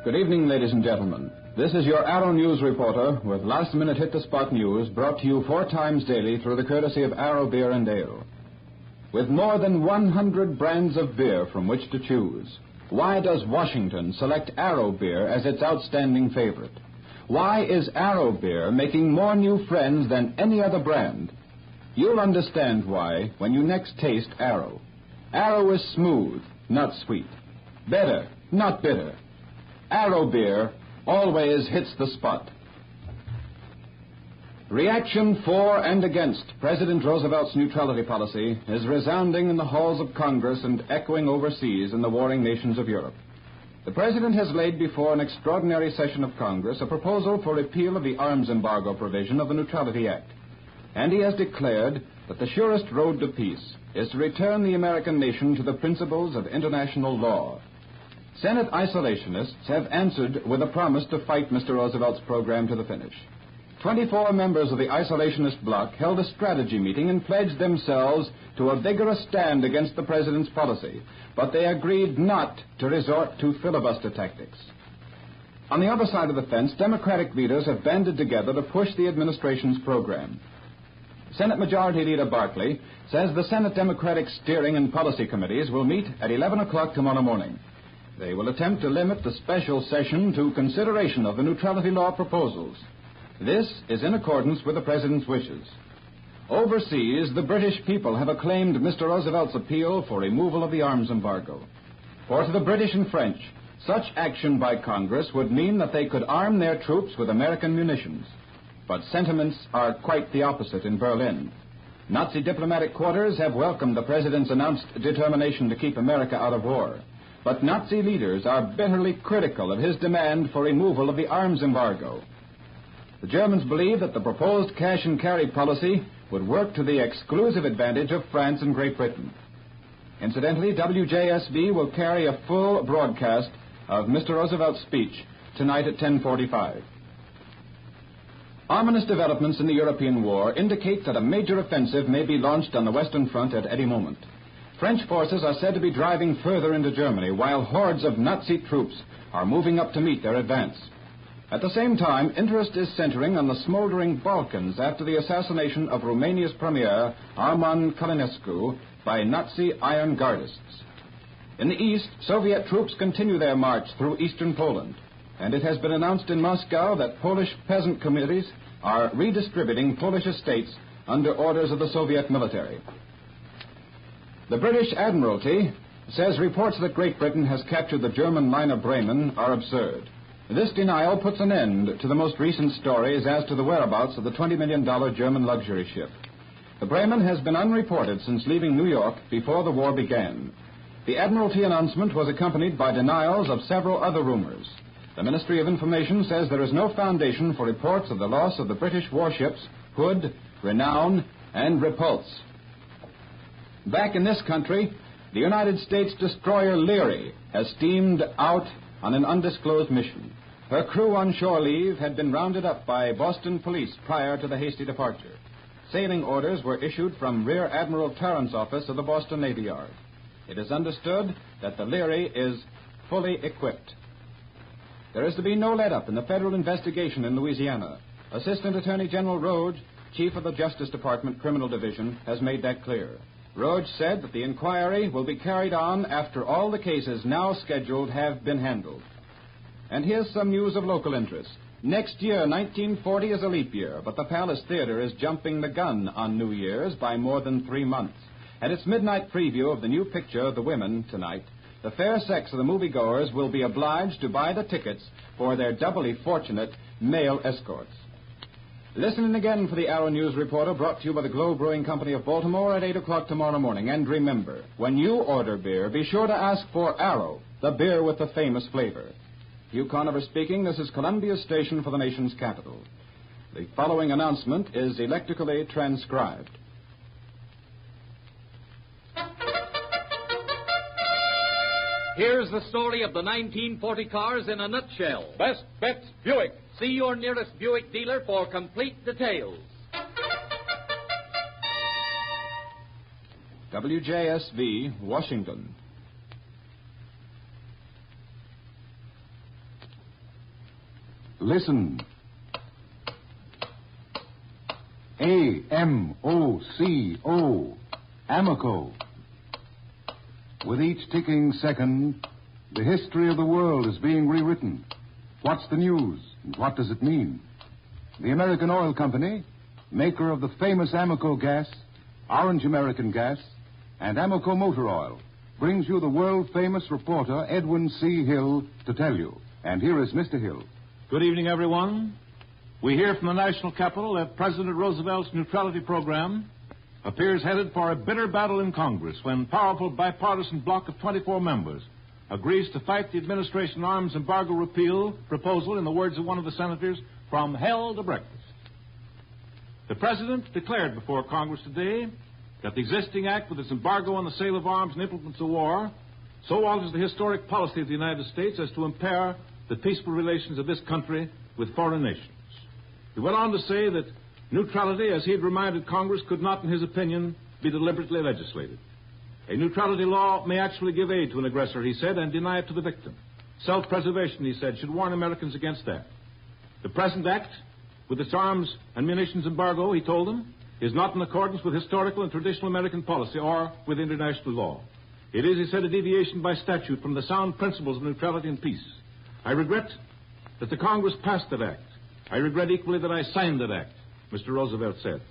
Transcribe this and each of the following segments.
Good evening, ladies and gentlemen. This is your Arrow News reporter with last-minute hit-the-spot news brought to you 4 times daily through the courtesy of Arrow Beer and Ale. With more than 100 brands of beer from which to choose, why does Washington select Arrow Beer as its outstanding favorite? Why is Arrow Beer making more new friends than any other brand? You'll understand why when you next taste Arrow. Arrow is smooth, not sweet. Better, not bitter. Arrow Beer always hits the spot. Reaction for and against President Roosevelt's neutrality policy is resounding in the halls of Congress and echoing overseas in the warring nations of Europe. The President has laid before an extraordinary session of Congress a proposal for repeal of the arms embargo provision of the Neutrality Act. And he has declared that the surest road to peace is to return the American nation to the principles of international law. Senate isolationists have answered with a promise to fight Mr. Roosevelt's program to the finish. 24 members of the isolationist bloc held a strategy meeting and pledged themselves to a vigorous stand against the president's policy, but they agreed not to resort to filibuster tactics. On the other side of the fence, Democratic leaders have banded together to push the administration's program. Senate Majority Leader Barkley says the Senate Democratic Steering and Policy Committees will meet at 11 o'clock tomorrow morning. They will attempt to limit the special session to consideration of the neutrality law proposals. This is in accordance with the President's wishes. Overseas, the British people have acclaimed Mr. Roosevelt's appeal for removal of the arms embargo. For to the British and French, such action by Congress would mean that they could arm their troops with American munitions. But sentiments are quite the opposite in Berlin. Nazi diplomatic quarters have welcomed the President's announced determination to keep America out of war. But Nazi leaders are bitterly critical of his demand for removal of the arms embargo. The Germans believe that the proposed cash-and-carry policy would work to the exclusive advantage of France and Great Britain. Incidentally, WJSB will carry a full broadcast of Mr. Roosevelt's speech tonight at 10:45. Ominous developments in the European war indicate that a major offensive may be launched on the Western Front at any moment. French forces are said to be driving further into Germany, while hordes of Nazi troops are moving up to meet their advance. At the same time, interest is centering on the smoldering Balkans after the assassination of Romania's premier, Arman Călinescu, by Nazi iron guardists. In the east, Soviet troops continue their march through eastern Poland, and it has been announced in Moscow that Polish peasant communities are redistributing Polish estates under orders of the Soviet military. The British Admiralty says reports that Great Britain has captured the German liner Bremen are absurd. This denial puts an end to the most recent stories as to the whereabouts of the $20 million German luxury ship. The Bremen has been unreported since leaving New York before the war began. The Admiralty announcement was accompanied by denials of several other rumors. The Ministry of Information says there is no foundation for reports of the loss of the British warships Hood, Renown, and Repulse. Back in this country, the United States destroyer Leary has steamed out on an undisclosed mission. Her crew on shore leave had been rounded up by Boston police prior to the hasty departure. Sailing orders were issued from Rear Admiral Tarrant's office of the Boston Navy Yard. It is understood that the Leary is fully equipped. There is to be no let-up in the federal investigation in Louisiana. Assistant Attorney General Rhodes, Chief of the Justice Department Criminal Division, has made that clear. Rhodes said that the inquiry will be carried on after all the cases now scheduled have been handled. And here's some news of local interest. Next year, 1940, is a leap year, but the Palace Theater is jumping the gun on New Year's by more than 3 months. At its midnight preview of the new picture, The Women, tonight, the fair sex of the moviegoers will be obliged to buy the tickets for their doubly fortunate male escorts. Listening again for the Arrow News Reporter, brought to you by the Globe Brewing Company of Baltimore at 8 o'clock tomorrow morning. And remember, when you order beer, be sure to ask for Arrow, the beer with the famous flavor. Hugh Conover speaking. This is Columbia's station for the nation's capital. The following announcement is electrically transcribed. Here's the story of the 1940 cars in a nutshell. Best Bets Buick. See your nearest Buick dealer for complete details. WJSV, Washington. Listen. A-M-O-C-O. Amoco. With each ticking second, the history of the world is being rewritten. What's the news, and what does it mean? The American Oil Company, maker of the famous Amoco gas, Orange American gas, and Amoco motor oil, brings you the world-famous reporter Edwin C. Hill to tell you. And here is Mr. Hill. Good evening, everyone. We hear from the national capital that President Roosevelt's neutrality program appears headed for a bitter battle in Congress when powerful bipartisan bloc of 24 members agrees to fight the administration arms embargo repeal proposal, in the words of one of the senators, from hell to breakfast. The President declared before Congress today that the existing act with its embargo on the sale of arms and implements of war so alters the historic policy of the United States as to impair the peaceful relations of this country with foreign nations. He went on to say that neutrality, as he had reminded Congress, could not, in his opinion, be deliberately legislated. A neutrality law may actually give aid to an aggressor, he said, and deny it to the victim. Self-preservation, he said, should warn Americans against that. The present act, with its arms and munitions embargo, he told them, is not in accordance with historical and traditional American policy or with international law. It is, he said, a deviation by statute from the sound principles of neutrality and peace. I regret that the Congress passed that act. I regret equally that I signed that act, Mr. Roosevelt said.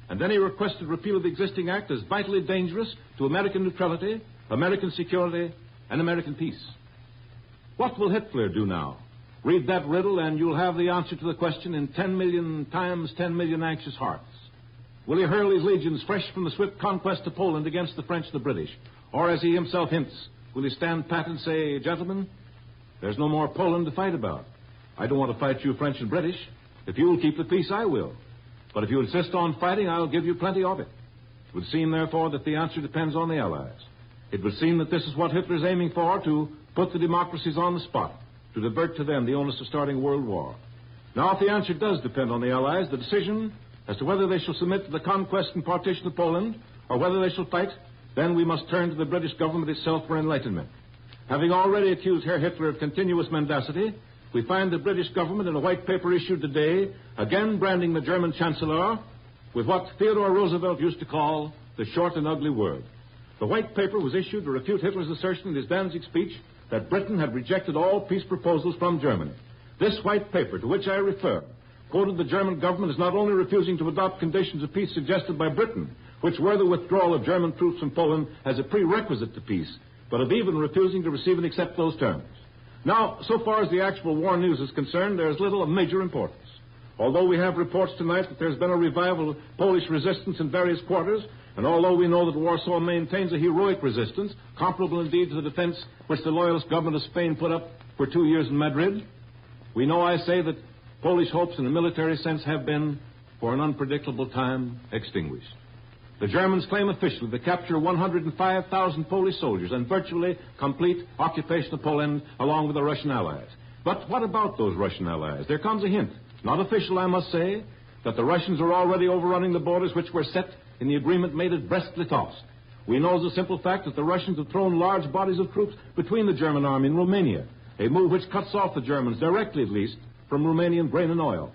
And then he requested repeal of the existing act as vitally dangerous to American neutrality, American security, and American peace. What will Hitler do now? Read that riddle and you'll have the answer to the question in 10 million times 10 million anxious hearts. Will he hurl his legions fresh from the swift conquest of Poland against the French and the British? Or, as he himself hints, will he stand pat and say, gentlemen, there's no more Poland to fight about. I don't want to fight you French and British. If you will keep the peace, I will. But if you insist on fighting, I'll give you plenty of it. It would seem, therefore, that the answer depends on the Allies. It would seem that this is what Hitler's aiming for, to put the democracies on the spot, to divert to them the onus of starting a world war. Now, if the answer does depend on the Allies, the decision as to whether they shall submit to the conquest and partition of Poland or whether they shall fight, then we must turn to the British government itself for enlightenment. Having already accused Herr Hitler of continuous mendacity, we find the British government in a white paper issued today, again branding the German Chancellor with what Theodore Roosevelt used to call the short and ugly word. The white paper was issued to refute Hitler's assertion in his Danzig speech that Britain had rejected all peace proposals from Germany. This white paper, to which I refer, quoted the German government as not only refusing to adopt conditions of peace suggested by Britain, which were the withdrawal of German troops from Poland as a prerequisite to peace, but of even refusing to receive and accept those terms. Now, so far as the actual war news is concerned, there is little of major importance. Although we have reports tonight that there's been a revival of Polish resistance in various quarters, and although we know that Warsaw maintains a heroic resistance, comparable indeed to the defense which the loyalist government of Spain put up for 2 years in Madrid, we know, I say, that Polish hopes in a military sense have been, for an unpredictable time, extinguished. The Germans claim officially the capture of 105,000 Polish soldiers and virtually complete occupation of Poland along with the Russian allies. But what about those Russian allies? There comes a hint, not official, I must say, that the Russians are already overrunning the borders which were set in the agreement made at Brest-Litovsk. We know as a simple fact that the Russians have thrown large bodies of troops between the German army and Romania, a move which cuts off the Germans, directly at least, from Romanian grain and oil.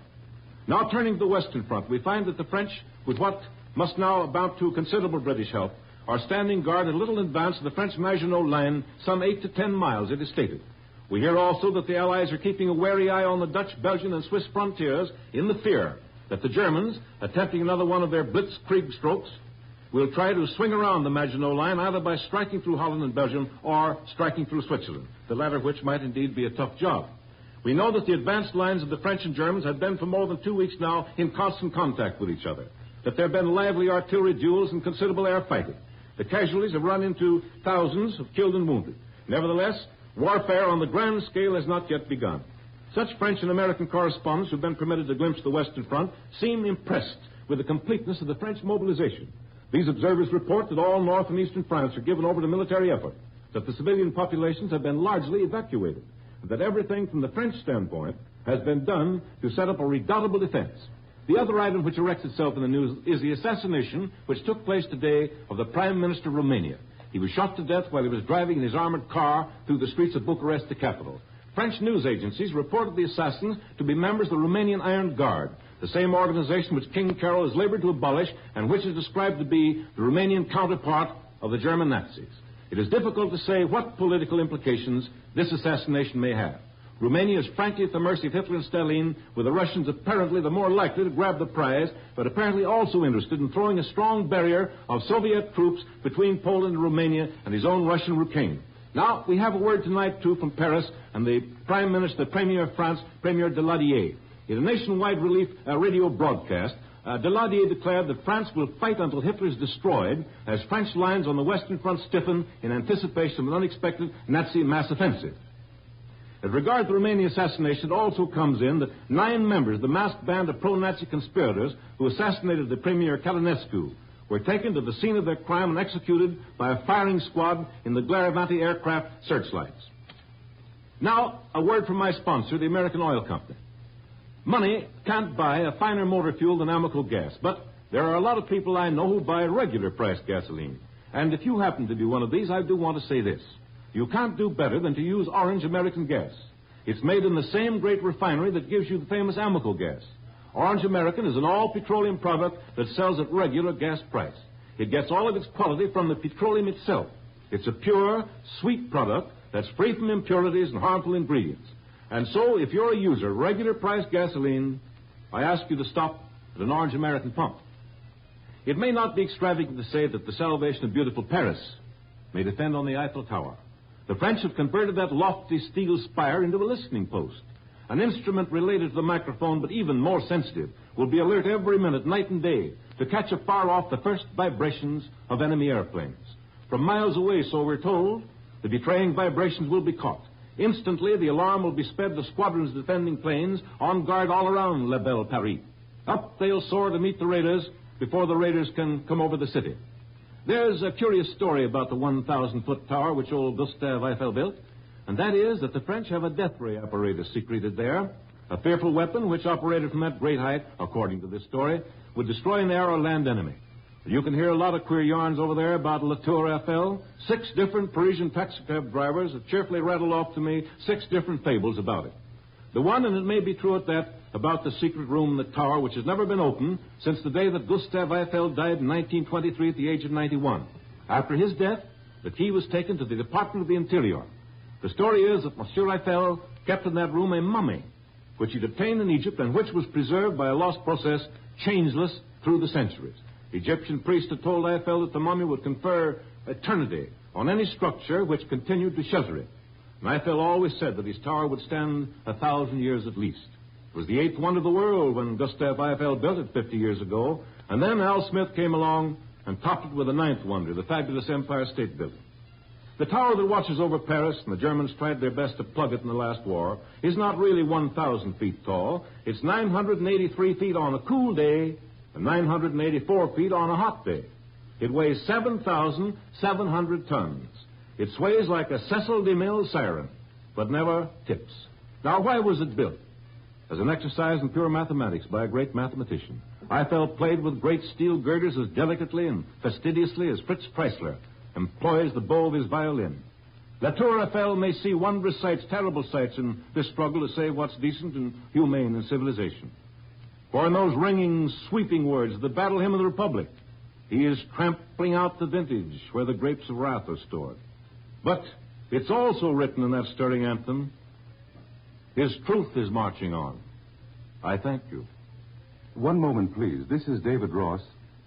Now, turning to the Western Front, we find that the French, with what must now amount to considerable British help, are standing guard a little in advance of the French Maginot Line, some 8 to 10 miles, it is stated. We hear also that the Allies are keeping a wary eye on the Dutch, Belgian, and Swiss frontiers in the fear that the Germans, attempting another one of their blitzkrieg strokes, will try to swing around the Maginot Line either by striking through Holland and Belgium or striking through Switzerland, the latter of which might indeed be a tough job. We know that the advanced lines of the French and Germans have been for more than 2 weeks now in constant contact with each other, that there have been lively artillery duels and considerable air fighting. The casualties have run into thousands of killed and wounded. Nevertheless, warfare on the grand scale has not yet begun. Such French and American correspondents who have been permitted to glimpse the Western Front seem impressed with the completeness of the French mobilization. These observers report that all North and Eastern France are given over to military effort, that the civilian populations have been largely evacuated, and that everything from the French standpoint has been done to set up a redoubtable defense. The other item which erects itself in the news is the assassination which took place today of the Prime Minister of Romania. He was shot to death while he was driving in his armored car through the streets of Bucharest, the capital. French news agencies reported the assassins to be members of the Romanian Iron Guard, the same organization which King Carol has labored to abolish and which is described to be the Romanian counterpart of the German Nazis. It is difficult to say what political implications this assassination may have. Romania is frankly at the mercy of Hitler and Stalin, with the Russians apparently the more likely to grab the prize, but apparently also interested in throwing a strong barrier of Soviet troops between Poland and Romania and his own Russian king. Now, we have a word tonight, too, from Paris and the Prime Minister, the Premier of France, Premier Daladier. In a nationwide radio broadcast, Daladier declared that France will fight until Hitler is destroyed as French lines on the Western Front stiffen in anticipation of an unexpected Nazi mass offensive. As regards the Romanian assassination, it also comes in that 9 members of the masked band of pro-Nazi conspirators who assassinated the Premier Călinescu were taken to the scene of their crime and executed by a firing squad in the glare of anti-aircraft searchlights. Now, a word from my sponsor, the American Oil Company. Money can't buy a finer motor fuel than Amoco gas, but there are a lot of people I know who buy regular priced gasoline. And if you happen to be one of these, I do want to say this. You can't do better than to use Orange American gas. It's made in the same great refinery that gives you the famous Amoco gas. Orange American is an all-petroleum product that sells at regular gas price. It gets all of its quality from the petroleum itself. It's a pure, sweet product that's free from impurities and harmful ingredients. And so, if you're a user of regular priced gasoline, I ask you to stop at an Orange American pump. It may not be extravagant to say that the salvation of beautiful Paris may depend on the Eiffel Tower. The French have converted that lofty steel spire into a listening post. An instrument related to the microphone, but even more sensitive, will be alert every minute, night and day, to catch afar off the first vibrations of enemy airplanes. From miles away, so we're told, the betraying vibrations will be caught. Instantly, the alarm will be sped to squadrons of defending planes on guard all around La Belle Paris. Up they'll soar to meet the raiders before the raiders can come over the city. There's a curious story about the 1,000-foot tower which old Gustave Eiffel built, and that is that the French have a death ray apparatus secreted there, a fearful weapon which operated from that great height, according to this story, would destroy an air or land enemy. You can hear a lot of queer yarns over there about La Tour Eiffel. 6 different Parisian taxicab drivers have cheerfully rattled off to me 6 different fables about it. The one, and it may be true at that, about the secret room in the tower which has never been opened since the day that Gustave Eiffel died in 1923 at the age of 91. After his death, the key was taken to the Department of the Interior. The story is that Monsieur Eiffel kept in that room a mummy, which he'd obtained in Egypt and which was preserved by a lost process, changeless through the centuries. The Egyptian priest had told Eiffel that the mummy would confer eternity on any structure which continued to shelter it. And Eiffel always said that his tower would stand 1,000 years at least. It was the 8th wonder of the world when Gustave Eiffel built it 50 years ago, and then Al Smith came along and topped it with the 9th wonder, the fabulous Empire State Building. The tower that watches over Paris, and the Germans tried their best to plug it in the last war, is not really 1,000 feet tall. It's 983 feet on a cool day and 984 feet on a hot day. It weighs 7,700 tons. It sways like a Cecil DeMille siren, but never tips. Now, why was it built? As an exercise in pure mathematics by a great mathematician. Eiffel played with great steel girders as delicately and fastidiously as Fritz Kreisler employs the bow of his violin. La Tour Eiffel may see wondrous sights, terrible sights, in this struggle to save what's decent and humane in civilization. For in those ringing, sweeping words of the battle hymn of the Republic, he is trampling out the vintage where the grapes of wrath are stored. But it's also written in that stirring anthem, his truth is marching on. I thank you. One moment, please. This is David Ross,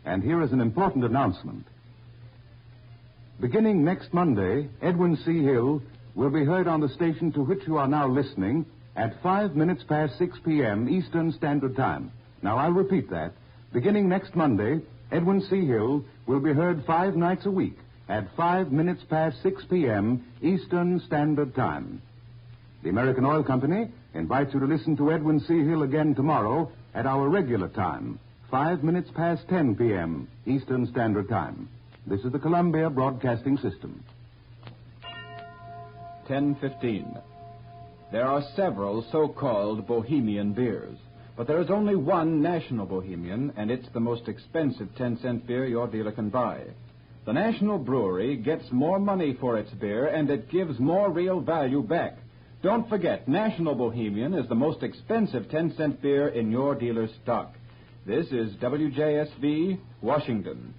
and here is an important announcement. Beginning next Monday, Edwin C. Hill will be heard on the station to which you are now listening at 5 minutes past 6 p.m. Eastern Standard Time. Now, I'll repeat that. Beginning next Monday, Edwin C. Hill will be heard 5 nights a week at 5 minutes past 6 p.m. Eastern Standard Time. The American Oil Company invites you to listen to Edwin C. Hill again tomorrow at our regular time, 5 minutes past 10 p.m. Eastern Standard Time. This is the Columbia Broadcasting System. 10:15. There are several so-called Bohemian beers, but there is only one national Bohemian, and it's the most expensive 10-cent beer your dealer can buy. The National Brewery gets more money for its beer, and it gives more real value back. Don't forget, National Bohemian is the most expensive 10-cent beer in your dealer's stock. This is WJSV, Washington.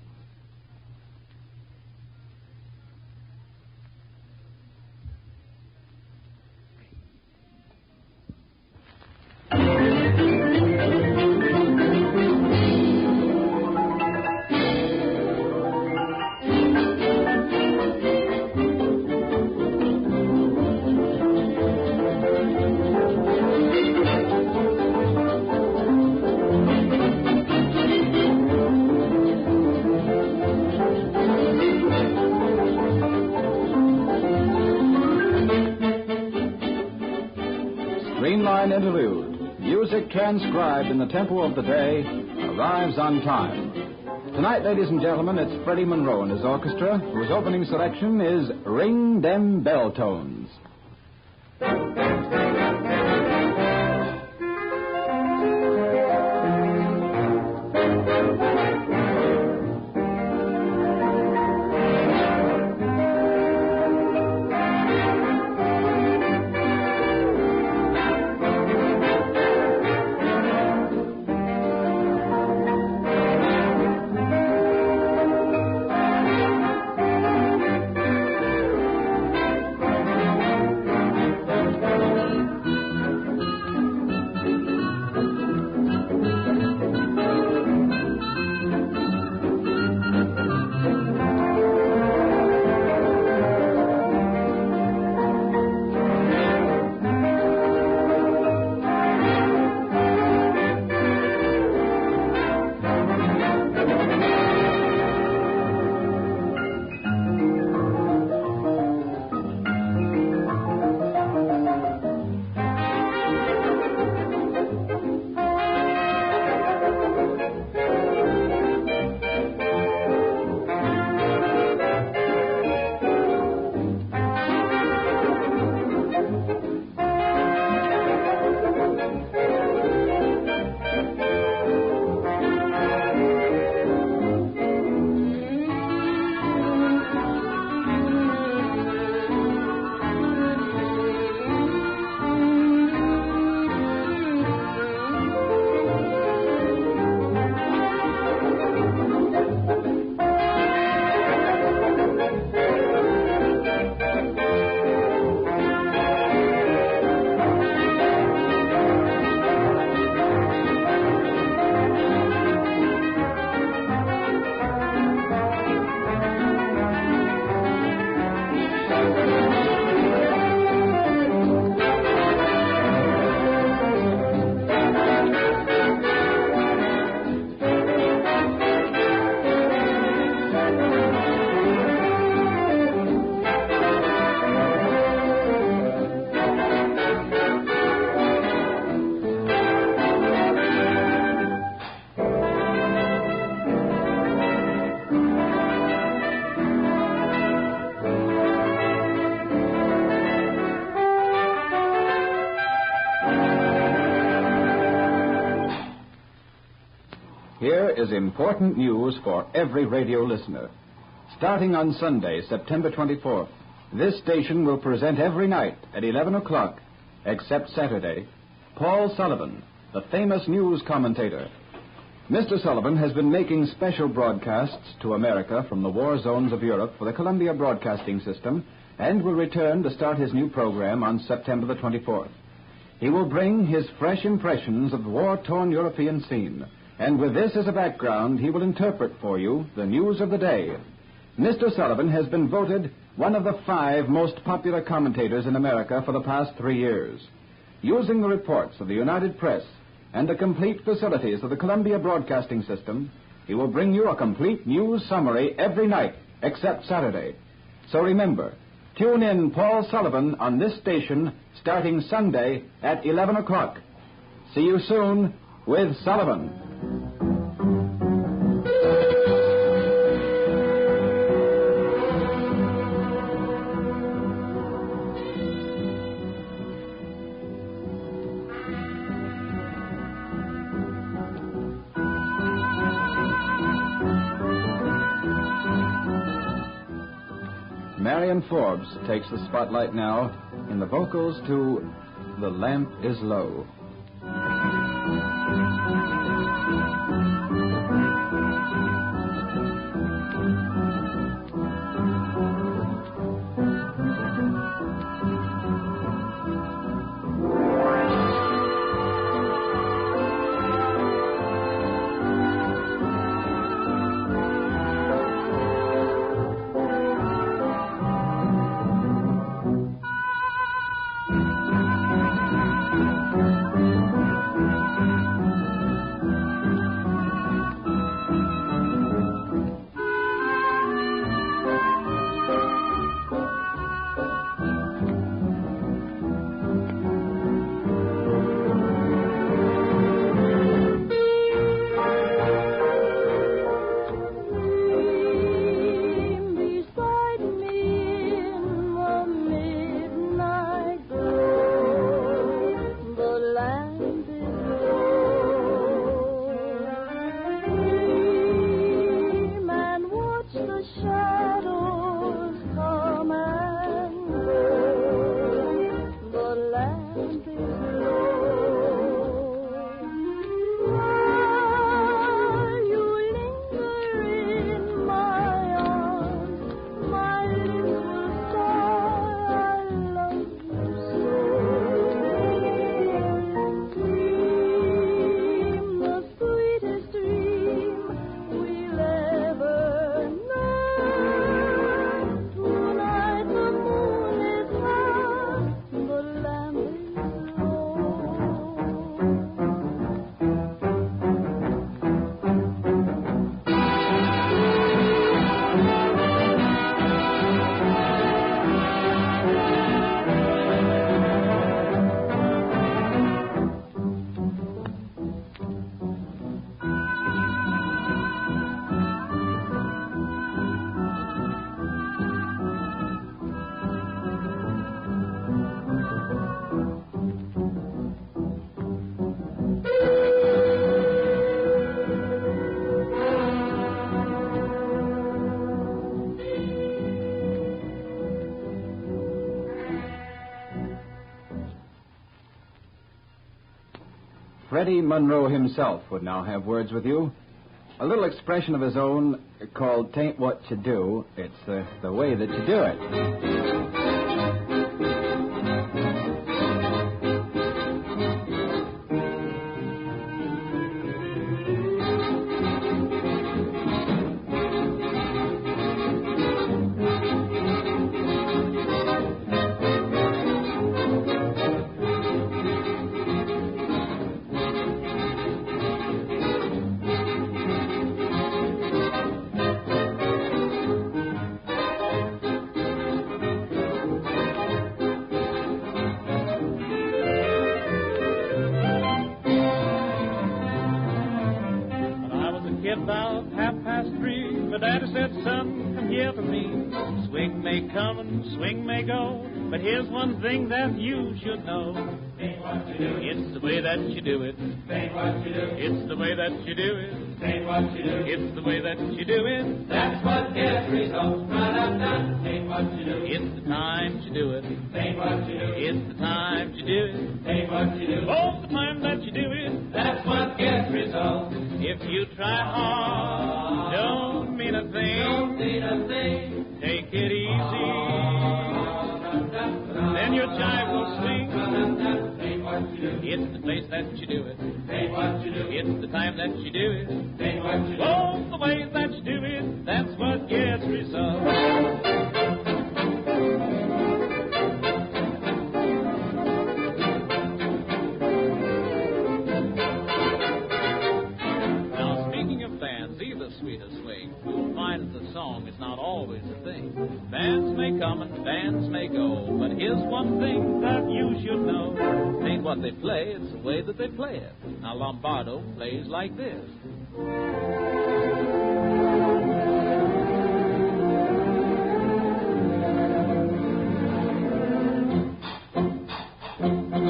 Streamline interlude. Music transcribed in the tempo of the day arrives on time. Tonight, ladies and gentlemen, it's Freddie Monroe and his orchestra, whose opening selection is Ring Dem Bell Tones. Here is important news for every radio listener. Starting on Sunday, September 24th, this station will present every night at 11 o'clock, except Saturday, Paul Sullivan, the famous news commentator. Mr. Sullivan has been making special broadcasts to America from the war zones of Europe for the Columbia Broadcasting System and will return to start his new program on September the 24th. He will bring his fresh impressions of the war-torn European scene. And with this as a background, he will interpret for you the news of the day. Mr. Sullivan has been voted one of the 5 most popular commentators in America for the past 3 years. Using the reports of the United Press and the complete facilities of the Columbia Broadcasting System, he will bring you a complete news summary every night except Saturday. So remember, tune in Paul Sullivan on this station starting Sunday at 11 o'clock. See you soon with Sullivan. Marion Forbes takes the spotlight now in the vocals to The Lamp is Low. Freddie Monroe himself would now have words with you. A little expression of his own called "Tain't What You Do, It's the Way That You Do It." About 3:30, my daddy said, son, come here to me. Swing may come and swing may go, but here's one thing that you should know. Ain't what you do. It's the way that you do it. Ain't what you do. It's the way that you do it. Ain't what you do. It's the way that you do it. That's what gets results. Ra-da-da. Ain't what you do. It's the time to do it. Ain't what you do. It's the time to do it. Ain't what you do. Oh, the time that you do it. That's what gets results. If you try hard, don't mean a thing. Don't mean a thing. Take it easy. Then your jive will swing. Ain't what you do. It's the place that you do it. Ain't what you do. It's the time that you do it. Ain't what you do. Oh, the way that you do it. That's what gets results. Always a thing. Bands may come and bands may go, but here's one thing that you should know. It ain't what they play, it's the way that they play it. Now Lombardo plays like this.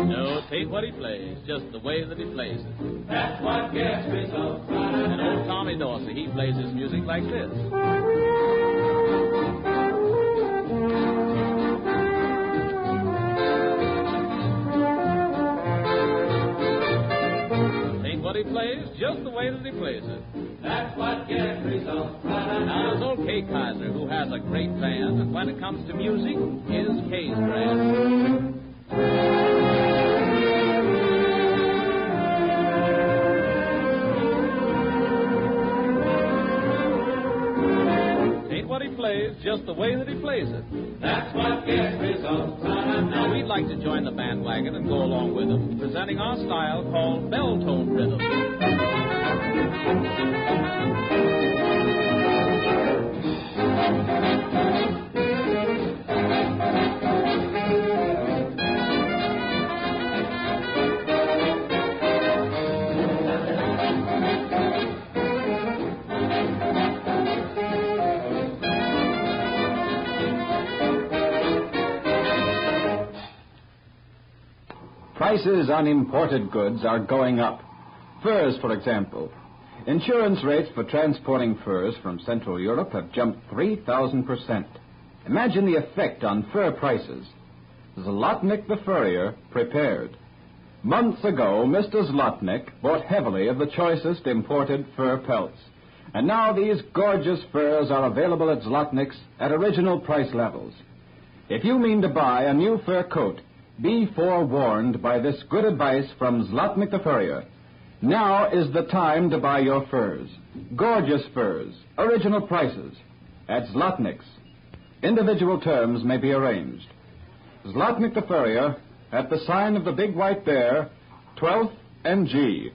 No, it ain't what he plays, just the way that he plays it. That's what gets results. And old Tommy Dorsey, he plays his music like this. just the way that he plays it. That's what gets results. Now, there's old Kay Kaiser, who has a great band, and when it comes to music, is Kay's brand. Ain't what he plays, just the way that he plays it. That's what gets results. Now, we'd like to join the bandwagon and go along with them, presenting our style called bell tone rhythm. Prices on imported goods are going up. Furs, for example. Insurance rates for transporting furs from Central Europe have jumped 3,000%. Imagine the effect on fur prices. Zlotnik the furrier prepared. Months ago, Mr. Zlotnik bought heavily of the choicest imported fur pelts. And now these gorgeous furs are available at Zlotnik's at original price levels. If you mean to buy a new fur coat, be forewarned by this good advice from Zlotnik the furrier. Now is the time to buy your furs. Gorgeous furs, original prices, at Zlotnik's. Individual terms may be arranged. Zlotnik the furrier, at the sign of the Big White Bear, 12th and G.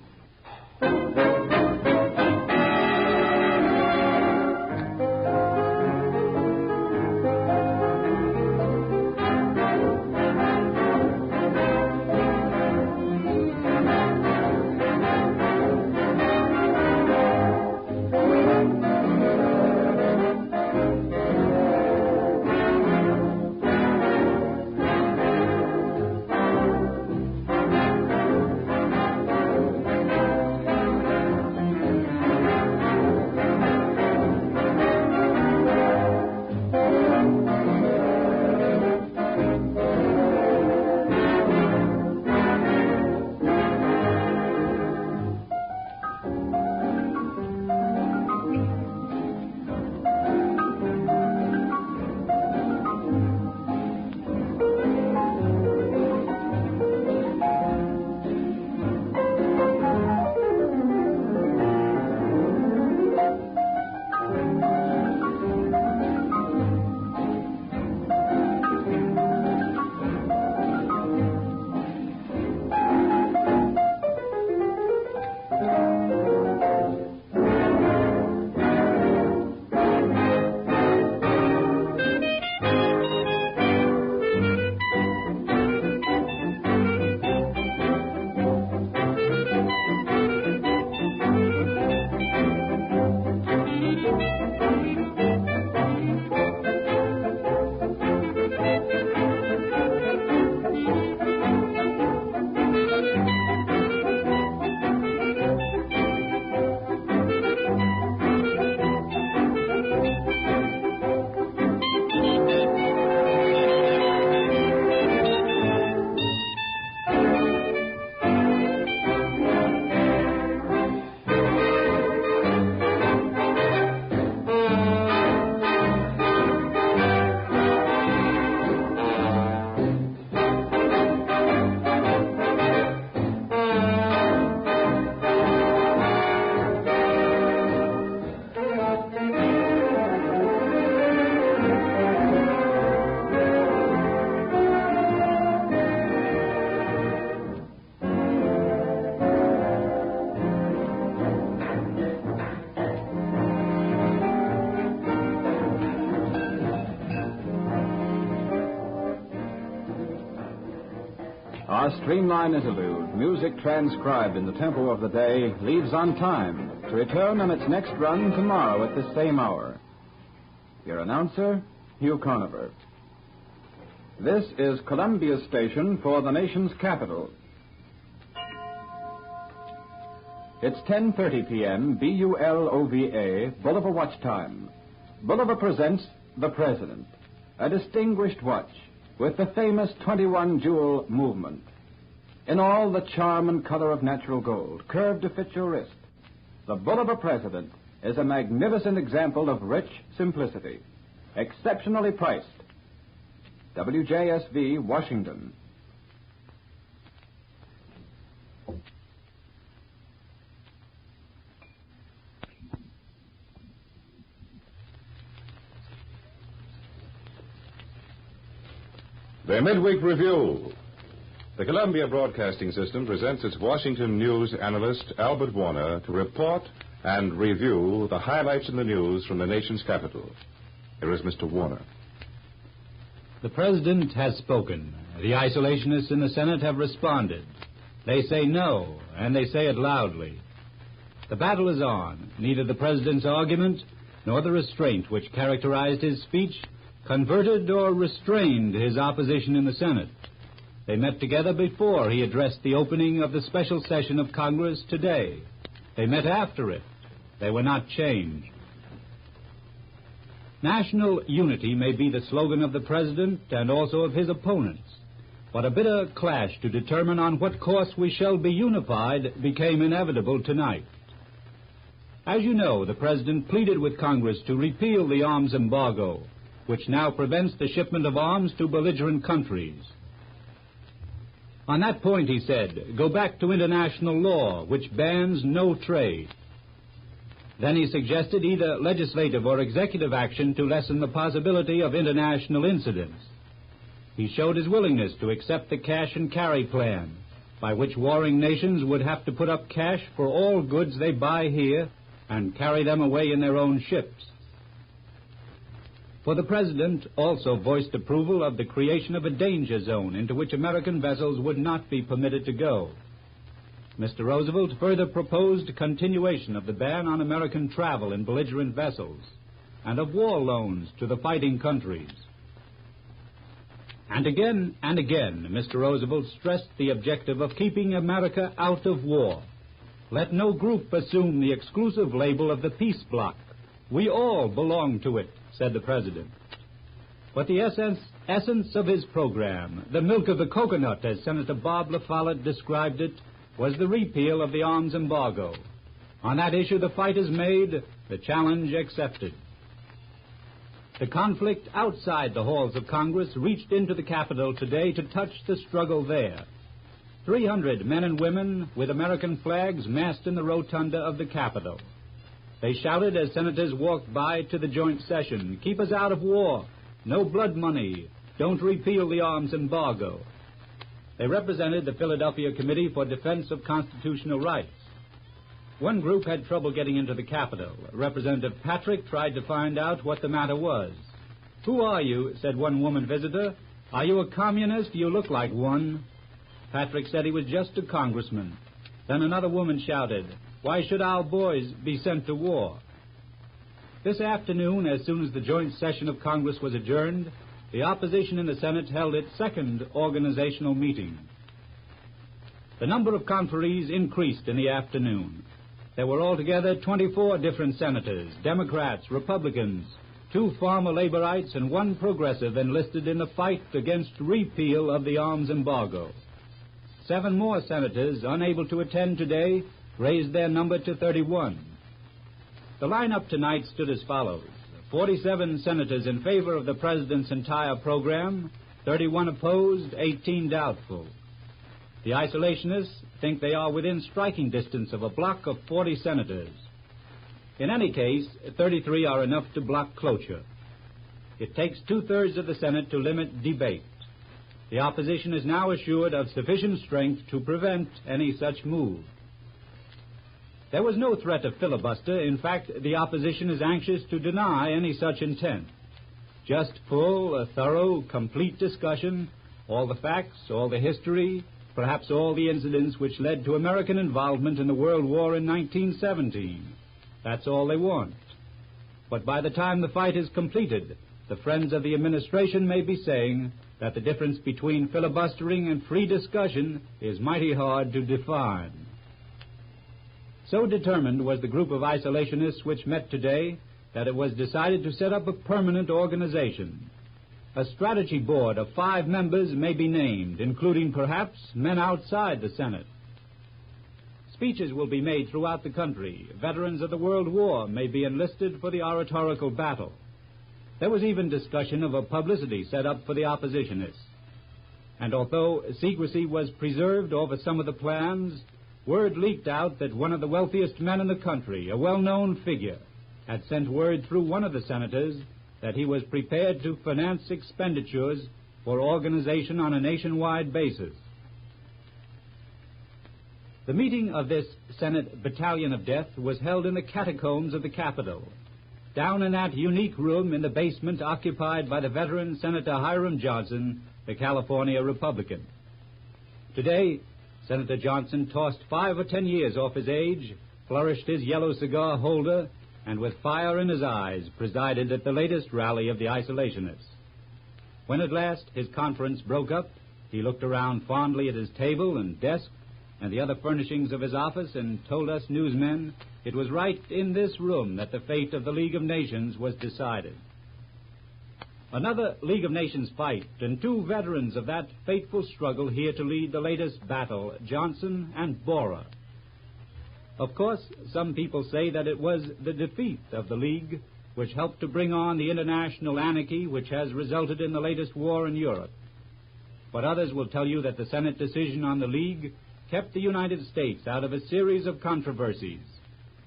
Our streamlined interlude, music transcribed in the tempo of the day, leaves on time to return on its next run tomorrow at the same hour. Your announcer, Hugh Conover. This is Columbia's station for the nation's capital. It's 10:30 p.m., BULOVA, Bulova Watch Time. Bulova presents The President, a distinguished watch with the famous 21-jewel movement. In all, the charm and color of natural gold, curved to fit your wrist, The Bull of a President is a magnificent example of rich simplicity, exceptionally priced. WJSV, Washington. The Midweek Review. The Columbia Broadcasting System presents its Washington news analyst, Albert Warner, to report and review the highlights in the news from the nation's capital. Here is Mr. Warner. The President has spoken. The isolationists in the Senate have responded. They say no, and they say it loudly. The battle is on. Neither the President's argument nor the restraint which characterized his speech converted or restrained his opposition in the Senate. They met together before he addressed the opening of the special session of Congress today. They met after it. They were not changed. National unity may be the slogan of the President and also of his opponents, but a bitter clash to determine on what course we shall be unified became inevitable tonight. As you know, the President pleaded with Congress to repeal the arms embargo, which now prevents the shipment of arms to belligerent countries. On that point, he said, go back to international law, which bans no trade. Then he suggested either legislative or executive action to lessen the possibility of international incidents. He showed his willingness to accept the cash and carry plan, by which warring nations would have to put up cash for all goods they buy here and carry them away in their own ships. For the President also voiced approval of the creation of a danger zone into which American vessels would not be permitted to go. Mr. Roosevelt further proposed continuation of the ban on American travel in belligerent vessels and of war loans to the fighting countries. And again, Mr. Roosevelt stressed the objective of keeping America out of war. Let no group assume the exclusive label of the peace bloc. We all belong to it, said the President. But the essence of his program, the milk of the coconut, as Senator Bob La Follette described it, was the repeal of the arms embargo. On that issue, the fight is made, the challenge accepted. The conflict outside the halls of Congress reached into the Capitol today to touch the struggle there. 300 men and women with American flags massed in the rotunda of the Capitol. They shouted as senators walked by to the joint session, keep us out of war, no blood money, don't repeal the arms embargo. They represented the Philadelphia Committee for Defense of Constitutional Rights. One group had trouble getting into the Capitol. Representative Patrick tried to find out what the matter was. Who are you? Said one woman visitor. Are you a communist? You look like one. Patrick said he was just a congressman. Then another woman shouted, why should our boys be sent to war? This afternoon, as soon as the joint session of Congress was adjourned, the opposition in the Senate held its second organizational meeting. The number of conferees increased in the afternoon. There were altogether 24 different senators, Democrats, Republicans, 2 former Laborites, and 1 progressive enlisted in the fight against repeal of the arms embargo. 7 more senators, unable to attend today, raised their number to 31. The lineup tonight stood as follows. 47 senators in favor of the President's entire program, 31 opposed, 18 doubtful. The isolationists think they are within striking distance of a block of 40 senators. In any case, 33 are enough to block cloture. It takes 2/3 of the Senate to limit debate. The opposition is now assured of sufficient strength to prevent any such move. There was no threat of filibuster. In fact, the opposition is anxious to deny any such intent. Just full, thorough, complete discussion, all the facts, all the history, perhaps all the incidents which led to American involvement in the World War in 1917. That's all they want. But by the time the fight is completed, the friends of the administration may be saying that the difference between filibustering and free discussion is mighty hard to define. So determined was the group of isolationists which met today that it was decided to set up a permanent organization. A strategy board of 5 members may be named, including perhaps men outside the Senate. Speeches will be made throughout the country. Veterans of the World War may be enlisted for the oratorical battle. There was even discussion of a publicity set up for the oppositionists. And although secrecy was preserved over some of the plans, word leaked out that one of the wealthiest men in the country, a well-known figure, had sent word through one of the senators that he was prepared to finance expenditures for organization on a nationwide basis. The meeting of this Senate Battalion of Death was held in the catacombs of the Capitol, down in that unique room in the basement occupied by the veteran Senator Hiram Johnson, the California Republican. Today, Senator Johnson tossed 5 or 10 years off his age, flourished his yellow cigar holder, and with fire in his eyes presided at the latest rally of the isolationists. When at last his conference broke up, he looked around fondly at his table and desk and the other furnishings of his office and told us newsmen it was right in this room that the fate of the League of Nations was decided. Another League of Nations fight, and 2 veterans of that fateful struggle here to lead the latest battle, Johnson and Bora. Of course, some people say that it was the defeat of the League which helped to bring on the international anarchy which has resulted in the latest war in Europe. But others will tell you that the Senate decision on the League kept the United States out of a series of controversies,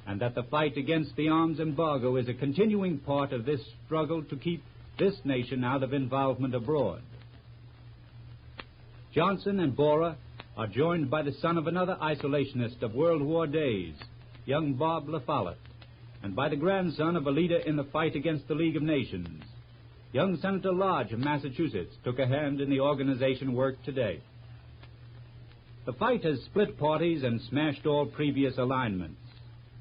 and that the fight against the arms embargo is a continuing part of this struggle to keep this nation out of involvement abroad. Johnson and Bora are joined by the son of another isolationist of World War days, young Bob La Follette, and by the grandson of a leader in the fight against the League of Nations. Young Senator Lodge of Massachusetts took a hand in the organization work today. The fight has split parties and smashed all previous alignments.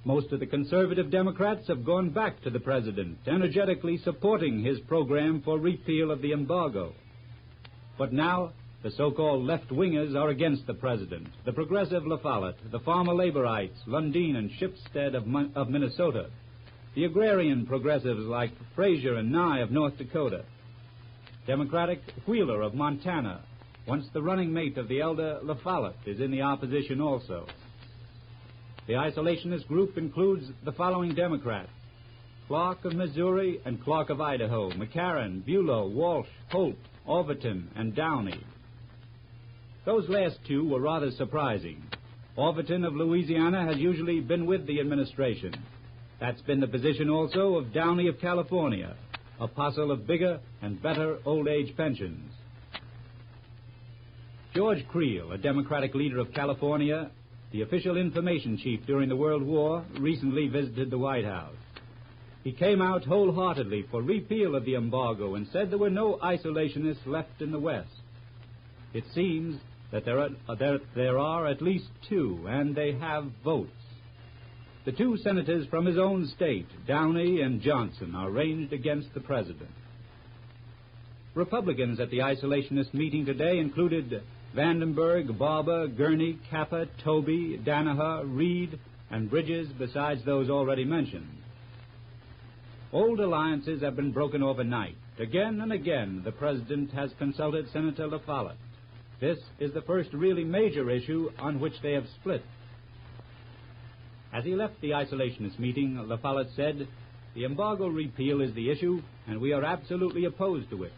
Most of the conservative Democrats have gone back to the president, energetically supporting his program for repeal of the embargo. But now, the so-called left-wingers are against the president. The progressive La Follette, the farmer laborites, Lundin and Shipstead of Minnesota, the agrarian progressives like Frazier and Nye of North Dakota, Democratic Wheeler of Montana, once the running mate of the elder La Follette, is in the opposition also. The isolationist group includes the following Democrats: Clark of Missouri and Clark of Idaho, McCarran, Bulow, Walsh, Holt, Overton, and Downey. Those last 2 were rather surprising. Overton of Louisiana has usually been with the administration. That's been the position also of Downey of California, apostle of bigger and better old-age pensions. George Creel, a Democratic leader of California, the official information chief during the World War, recently visited the White House. He came out wholeheartedly for repeal of the embargo and said there were no isolationists left in the West. It seems that there are at least 2, and they have votes. The 2 senators from his own state, Downey and Johnson, are ranged against the president. Republicans at the isolationist meeting today included Vandenberg, Barber, Gurney, Kappa, Toby, Danaher, Reed, and Bridges, besides those already mentioned. Old alliances have been broken overnight. Again and again, the president has consulted Senator La Follette. This is the first really major issue on which they have split. As he left the isolationist meeting, La Follette said, "The embargo repeal is the issue, and we are absolutely opposed to it.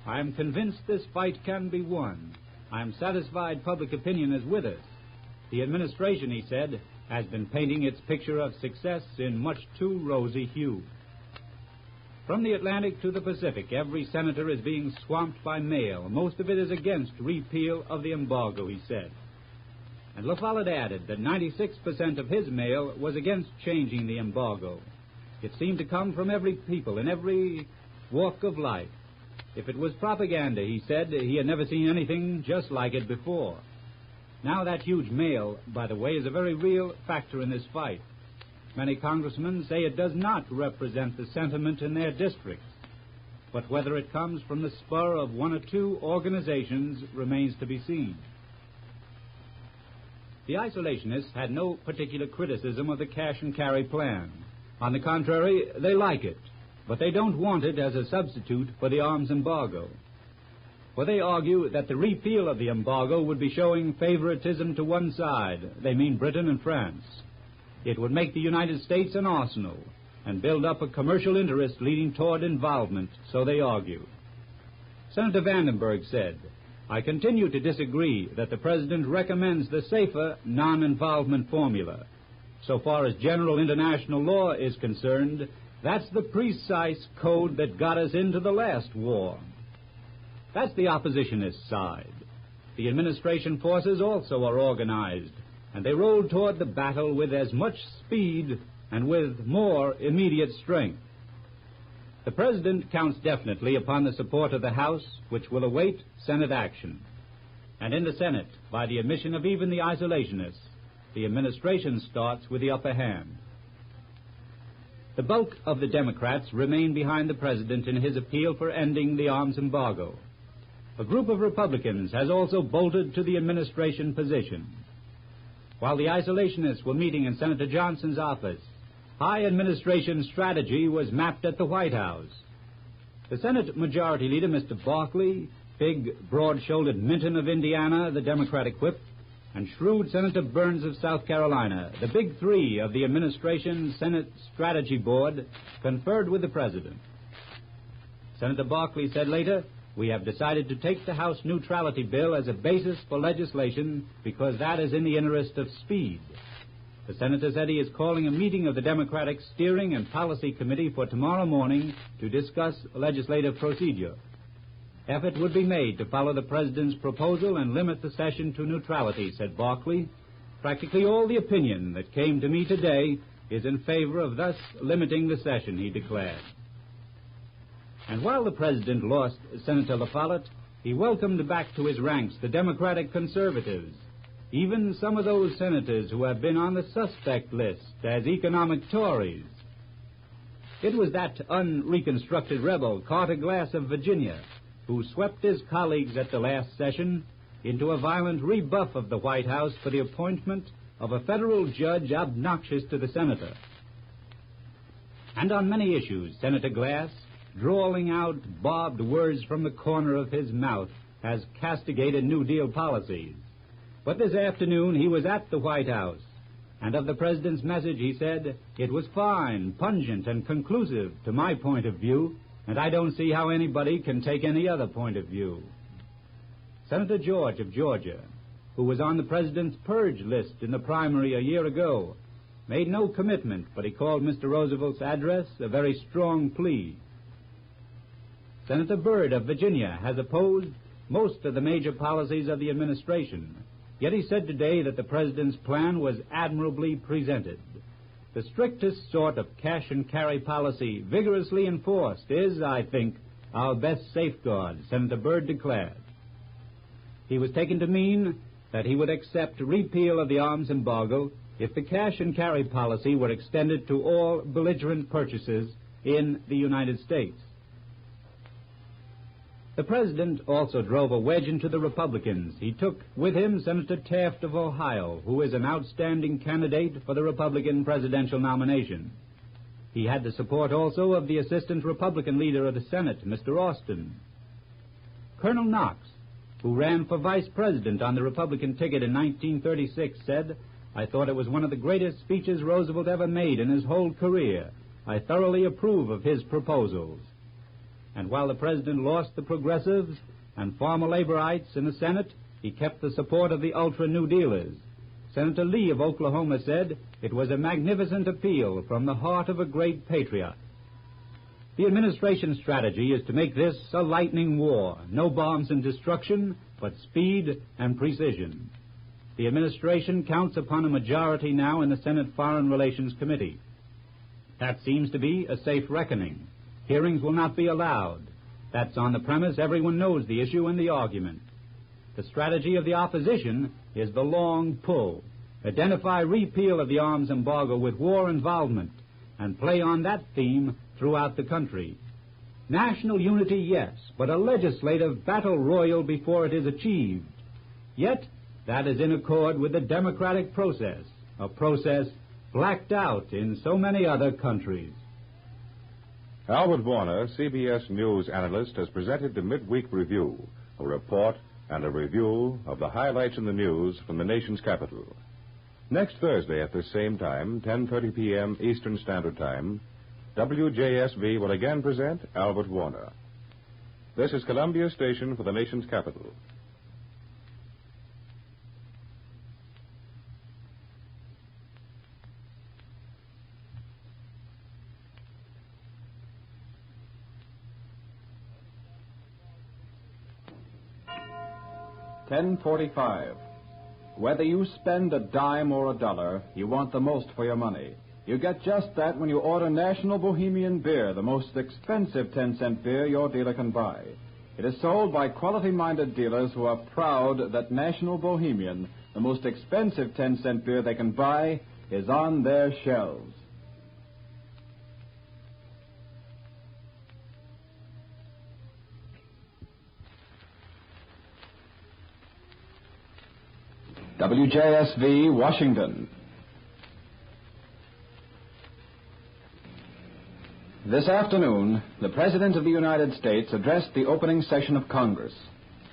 I am convinced this fight can be won. I am satisfied public opinion is with us. The administration," he said, "has been painting its picture of success in much too rosy hue." From the Atlantic to the Pacific, every senator is being swamped by mail. Most of it is against repeal of the embargo, he said. And La Follette added that 96% of his mail was against changing the embargo. It seemed to come from every people in every walk of life. If it was propaganda, he said, he had never seen anything just like it before. Now that huge mail, by the way, is a very real factor in this fight. Many congressmen say it does not represent the sentiment in their districts. But whether it comes from the spur of 1 or 2 organizations remains to be seen. The isolationists had no particular criticism of the cash and carry plan. On the contrary, they like it, but they don't want it as a substitute for the arms embargo. for they argue that the repeal of the embargo would be showing favoritism to one side. They mean Britain and France. It would make the United States an arsenal and build up a commercial interest leading toward involvement, so they argue. Senator Vandenberg said, I continue to disagree that the President recommends the safer non-involvement formula. So far as general international law is concerned, that's the precise code that got us into the last war. That's the oppositionist side. The administration forces also are organized, and they roll toward the battle with as much speed and with more immediate strength. The President counts definitely upon the support of the House, which will await Senate action. And in the Senate, by the admission of even the isolationists, the administration starts with the upper hand. The bulk of the Democrats remain behind the President in his appeal for ending the arms embargo. A group of Republicans has also bolted to the administration position. While the isolationists were meeting in Senator Johnson's office, high administration strategy was mapped at the White House. The Senate Majority Leader, Mr. Barkley, big, broad-shouldered Minton of Indiana, the Democratic whip, and shrewd Senator Burns of South Carolina, the big three of the administration's Senate Strategy Board, conferred with the President. Senator Barkley said later, we have decided to take the House neutrality bill as a basis for legislation because that is in the interest of speed. The senator said he is calling a meeting of the Democratic Steering and Policy Committee for tomorrow morning to discuss legislative procedure. Effort would be made to follow the President's proposal and limit the session to neutrality, said Barkley. Practically all the opinion that came to me today is in favor of thus limiting the session, he declared. And while the President lost Senator La Follette, he welcomed back to his ranks the Democratic conservatives, even some of those senators who have been on the suspect list as economic Tories. It was that unreconstructed rebel, Carter Glass of Virginia, who swept his colleagues at the last session into a violent rebuff of the White House for the appointment of a federal judge obnoxious to the senator. And on many issues, Senator Glass, drawling out barbed words from the corner of his mouth, has castigated New Deal policies. But this afternoon he was at the White House, and of the President's message he said, it was fine, pungent, and conclusive to my point of view, and I don't see how anybody can take any other point of view. Senator George of Georgia, who was on the President's purge list in the primary a year ago, made no commitment, but he called Mr. Roosevelt's address a very strong plea. Senator Byrd of Virginia has opposed most of the major policies of the administration, yet he said today that the President's plan was admirably presented. The strictest sort of cash-and-carry policy, vigorously enforced, is, I think, our best safeguard, Senator Byrd declared. He was taken to mean that he would accept repeal of the arms embargo if the cash-and-carry policy were extended to all belligerent purchases in the United States. The President also drove a wedge into the Republicans. He took with him Senator Taft of Ohio, who is an outstanding candidate for the Republican presidential nomination. He had the support also of the Assistant Republican Leader of the Senate, Mr. Austin. Colonel Knox, who ran for Vice President on the Republican ticket in 1936, said, I thought it was one of the greatest speeches Roosevelt ever made in his whole career. I thoroughly approve of his proposals. And while the President lost the progressives and former laborites in the Senate, he kept the support of the ultra-New Dealers. Senator Lee of Oklahoma said it was a magnificent appeal from the heart of a great patriot. The administration's strategy is to make this a lightning war, no bombs and destruction, but speed and precision. The administration counts upon a majority now in the Senate Foreign Relations Committee. That seems to be a safe reckoning. Hearings will not be allowed. That's on the premise everyone knows the issue and the argument. The strategy of the opposition is the long pull. Identify repeal of the arms embargo with war involvement and play on that theme throughout the country. National unity, yes, but a legislative battle royal before it is achieved. Yet, that is in accord with the democratic process, a process blacked out in so many other countries. Albert Warner, CBS News analyst, has presented the midweek review a report and a review of the highlights in the news from the nation's capital. Next Thursday at this same time, 10:30 p.m. Eastern Standard Time, WJSV will again present Albert Warner. This is Columbia Station for the nation's capital. $10.45. Whether you spend a dime or a dollar, you want the most for your money. You get just that when you order National Bohemian Beer, the most expensive 10-cent beer your dealer can buy. It is sold by quality-minded dealers who are proud that National Bohemian, the most expensive 10-cent beer they can buy, is on their shelves. WJSV, Washington. This afternoon, the President of the United States addressed the opening session of Congress.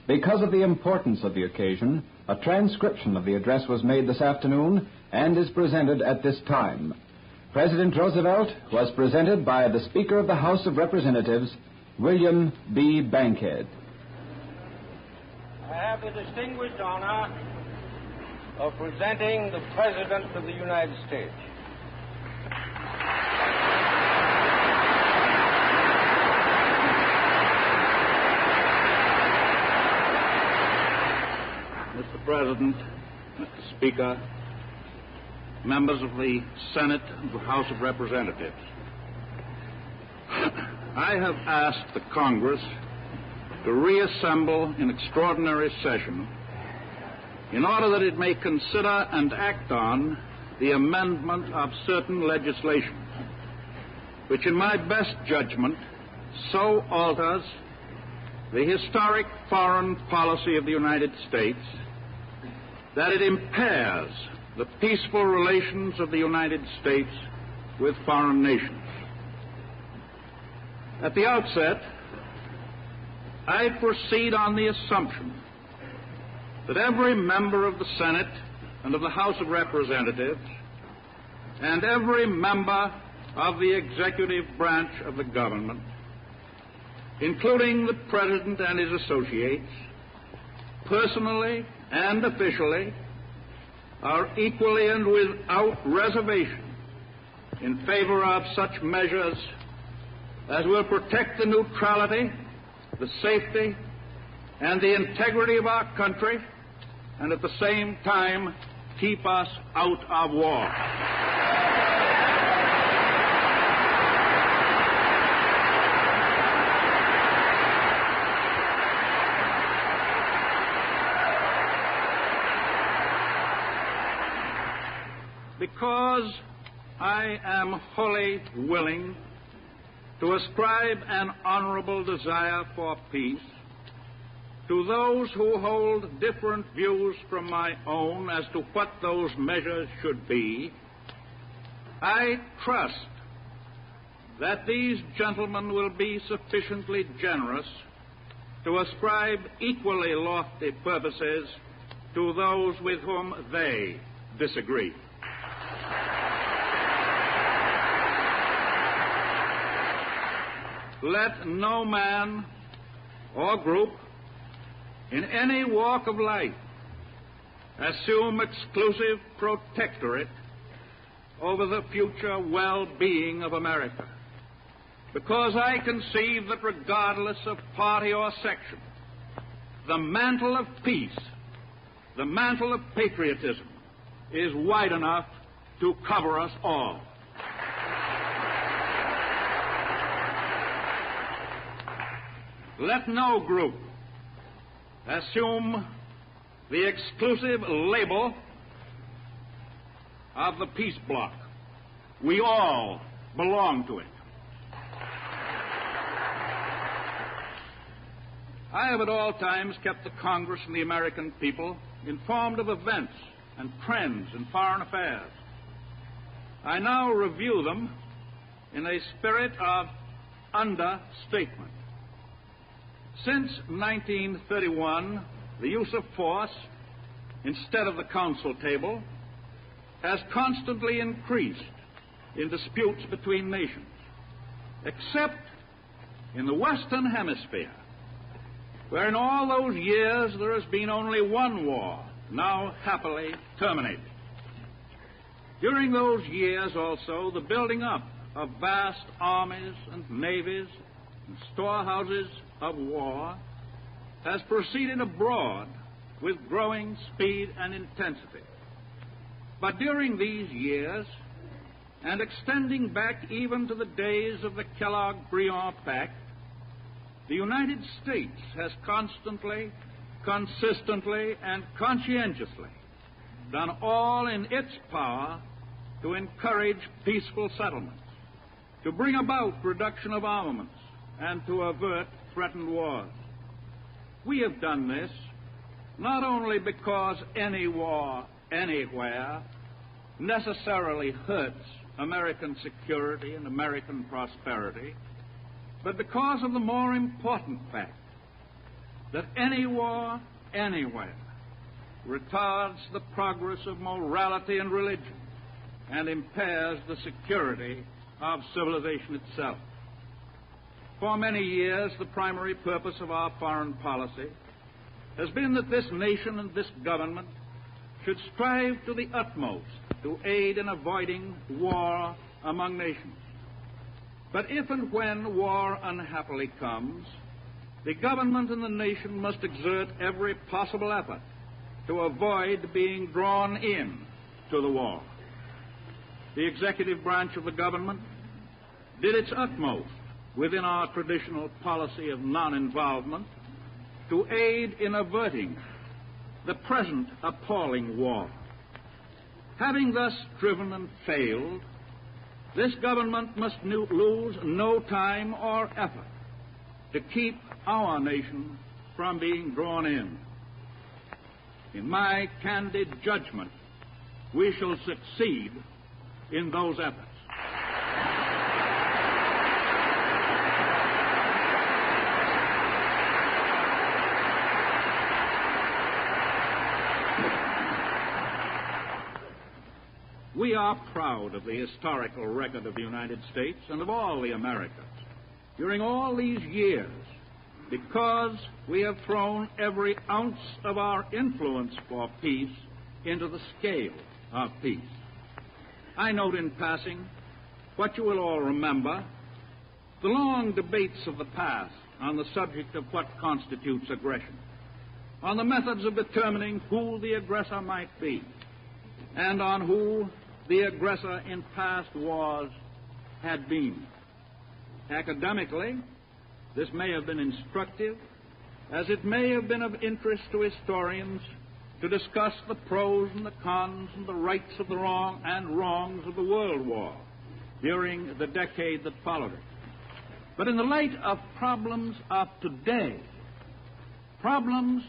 Because of the importance of the occasion, a transcription of the address was made this afternoon and is presented at this time. President Roosevelt was presented by the Speaker of the House of Representatives, William B. Bankhead. I have the distinguished honor of presenting the President of the United States. Mr. President, Mr. Speaker, members of the Senate and the House of Representatives, I have asked the Congress to reassemble in extraordinary session in order that it may consider and act on the amendment of certain legislation, which in my best judgment so alters the historic foreign policy of the United States that it impairs the peaceful relations of the United States with foreign nations. At the outset, I proceed on the assumption that every member of the Senate and of the House of Representatives and every member of the executive branch of the government, including the President and his associates, personally and officially, are equally and without reservation in favor of such measures as will protect the neutrality, the safety, and the integrity of our country, and at the same time keep us out of war. Because I am wholly willing to ascribe an honorable desire for peace to those who hold different views from my own as to what those measures should be, I trust that these gentlemen will be sufficiently generous to ascribe equally lofty purposes to those with whom they disagree. Let no man or group in any walk of life assume exclusive protectorate over the future well-being of America, because I conceive that regardless of party or section, the mantle of peace, the mantle of patriotism, is wide enough to cover us all. Let no group assume the exclusive label of the peace bloc. We all belong to it. I have at all times kept the Congress and the American people informed of events and trends in foreign affairs. I now review them in a spirit of understatement. Since 1931, the use of force instead of the council table has constantly increased in disputes between nations, except in the Western Hemisphere, where in all those years there has been only one war, now happily terminated. During those years also, the building up of vast armies and navies and storehouses of war has proceeded abroad with growing speed and intensity. But during these years, and extending back even to the days of the Kellogg-Briand Pact, the United States has constantly, consistently, and conscientiously done all in its power to encourage peaceful settlements, to bring about reduction of armaments, and to avert threatened wars. We have done this not only because any war anywhere necessarily hurts American security and American prosperity, but because of the more important fact that any war anywhere retards the progress of morality and religion and impairs the security of civilization itself. For many years, the primary purpose of our foreign policy has been that this nation and this government should strive to the utmost to aid in avoiding war among nations. But if and when war unhappily comes, the government and the nation must exert every possible effort to avoid being drawn in to the war. The executive branch of the government did its utmost within our traditional policy of non-involvement to aid in averting the present appalling war. Having thus striven and failed, this government must lose no time or effort to keep our nation from being drawn in. In my candid judgment, we shall succeed in those efforts. We are proud of the historical record of the United States and of all the Americas during all these years, because we have thrown every ounce of our influence for peace into the scale of peace. I note in passing what you will all remember, the long debates of the past on the subject of what constitutes aggression, on the methods of determining who the aggressor might be, and on who the aggressor in past wars had been. Academically, this may have been instructive, as it may have been of interest to historians to discuss the pros and the cons and the rights of the wrong and wrongs of the World War during the decade that followed it. But in the light of problems of today, problems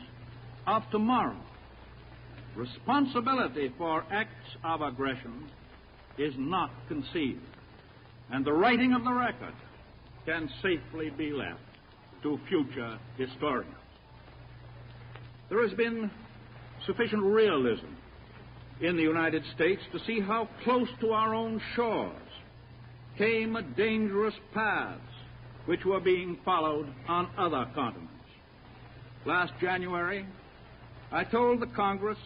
of tomorrow, responsibility for acts of aggression is not concealed, and the writing of the record can safely be left to future historians. There has been sufficient realism in the United States to see how close to our own shores came dangerous paths which were being followed on other continents. Last January, I told the Congress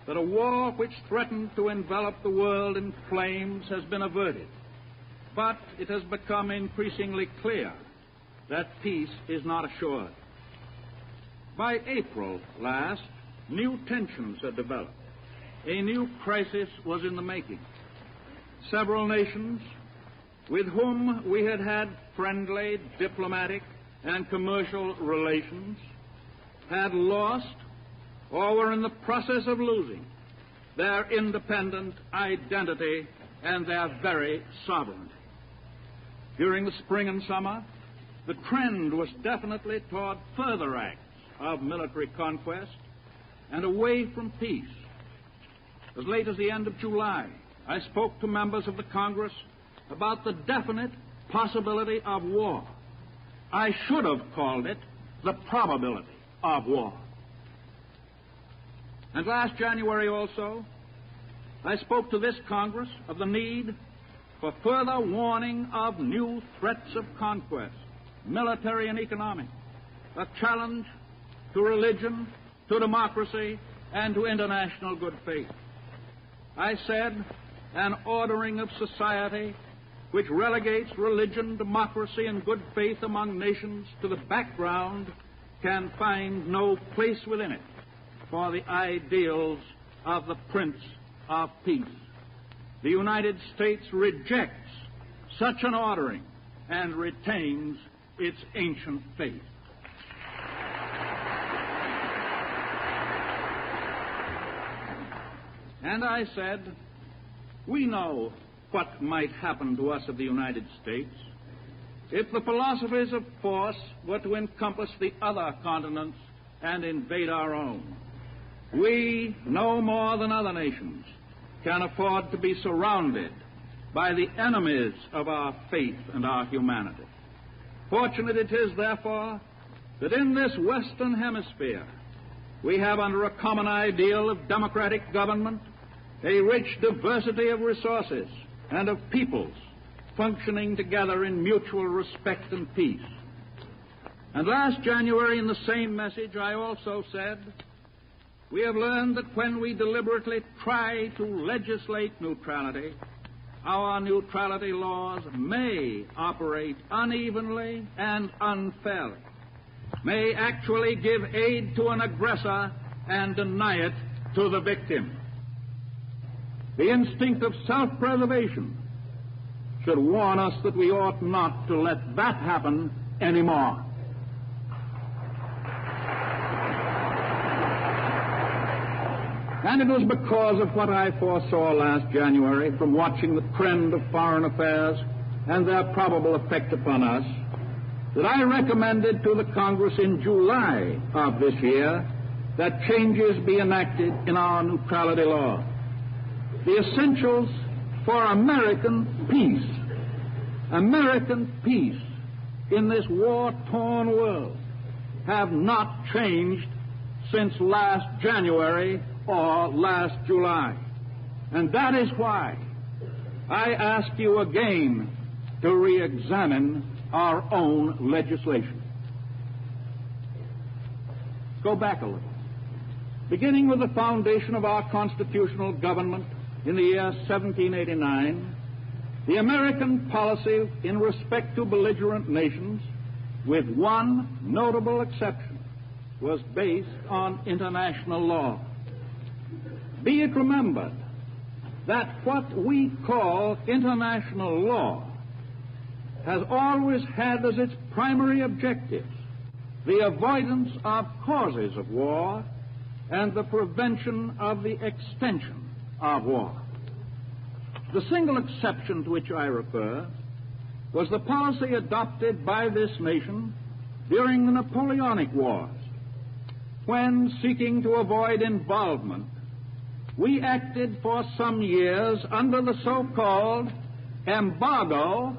that a war which threatened to envelop the world in flames has been averted, but it has become increasingly clear that peace is not assured. By April last, new tensions had developed. A new crisis was in the making. Several nations with whom we had had friendly, diplomatic, and commercial relations had lost or were in the process of losing their independent identity and their very sovereignty. During the spring and summer, the trend was definitely toward further acts of military conquest and away from peace. As late as the end of July, I spoke to members of the Congress about the definite possibility of war. I should have called it the probability of war. And last January also, I spoke to this Congress of the need for further warning of new threats of conquest, military and economic, a challenge to religion, to democracy, and to international good faith. I said an ordering of society which relegates religion, democracy, and good faith among nations to the background can find no place within it for the ideals of the Prince of Peace. The United States rejects such an ordering and retains its ancient faith. And I said, we know what might happen to us of the United States if the philosophies of force were to encompass the other continents and invade our own. We, no more than other nations, can afford to be surrounded by the enemies of our faith and our humanity. Fortunate it is, therefore, that in this Western Hemisphere we have, under a common ideal of democratic government, a rich diversity of resources and of peoples functioning together in mutual respect and peace. And last January, in the same message, I also said, we have learned that when we deliberately try to legislate neutrality, our neutrality laws may operate unevenly and unfairly, may actually give aid to an aggressor and deny it to the victim. The instinct of self-preservation should warn us that we ought not to let that happen anymore. And it was because of what I foresaw last January from watching the trend of foreign affairs and their probable effect upon us that I recommended to the Congress in July of this year that changes be enacted in our neutrality law. The essentials for American peace in this war-torn world have not changed since last January or last July. And that is why I ask you again to re-examine our own legislation. Go back a little. Beginning with the foundation of our constitutional government in the year 1789, the American policy in respect to belligerent nations, with one notable exception, was based on international law. Be it remembered that what we call international law has always had as its primary objectives the avoidance of causes of war and the prevention of the extension of war. The single exception to which I refer was the policy adopted by this nation during the Napoleonic Wars, when, seeking to avoid involvement, we acted for some years under the so-called Embargo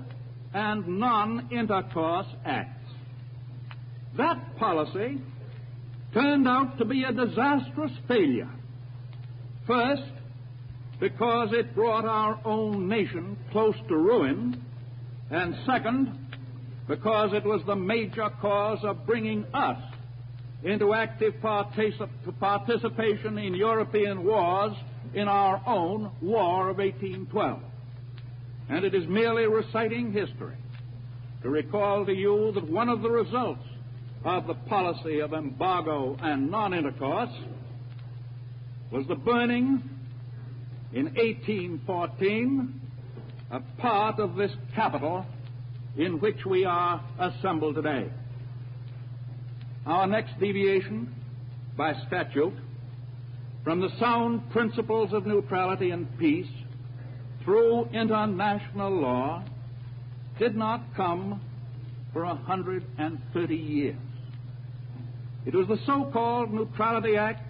and Non-Intercourse Acts. That policy turned out to be a disastrous failure. First, because it brought our own nation close to ruin, and second, because it was the major cause of bringing us into active participation in European wars in our own War of 1812. And it is merely reciting history to recall to you that one of the results of the policy of embargo and non-intercourse was the burning in 1814 a part of this capital in which we are assembled today. Our next deviation, by statute, from the sound principles of neutrality and peace through international law did not come for 130 years. It was the so-called Neutrality Act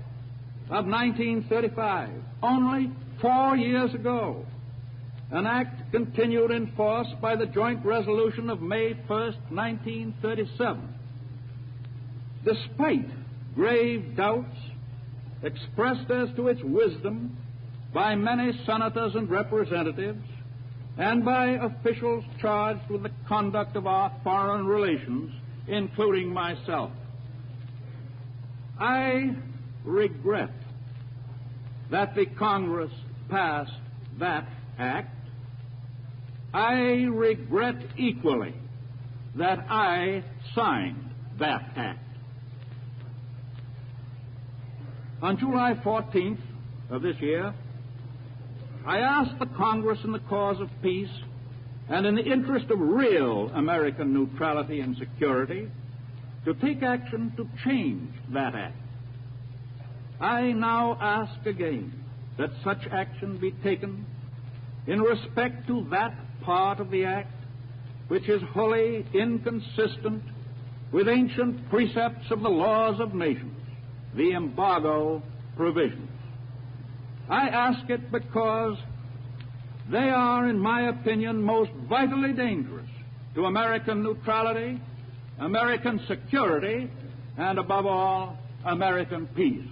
of 1935, only 4 years ago, an act continued in force by the joint resolution of May 1st, 1937, despite grave doubts expressed as to its wisdom by many senators and representatives and by officials charged with the conduct of our foreign relations, including myself. I regret that the Congress passed that act. I regret equally that I signed that act. On July 14th of this year, I asked the Congress in the cause of peace and in the interest of real American neutrality and security to take action to change that act. I now ask again that such action be taken in respect to that part of the act which is wholly inconsistent with ancient precepts of the laws of nations, the embargo provisions. I ask it because they are, in my opinion, most vitally dangerous to American neutrality, American security, and above all, American peace.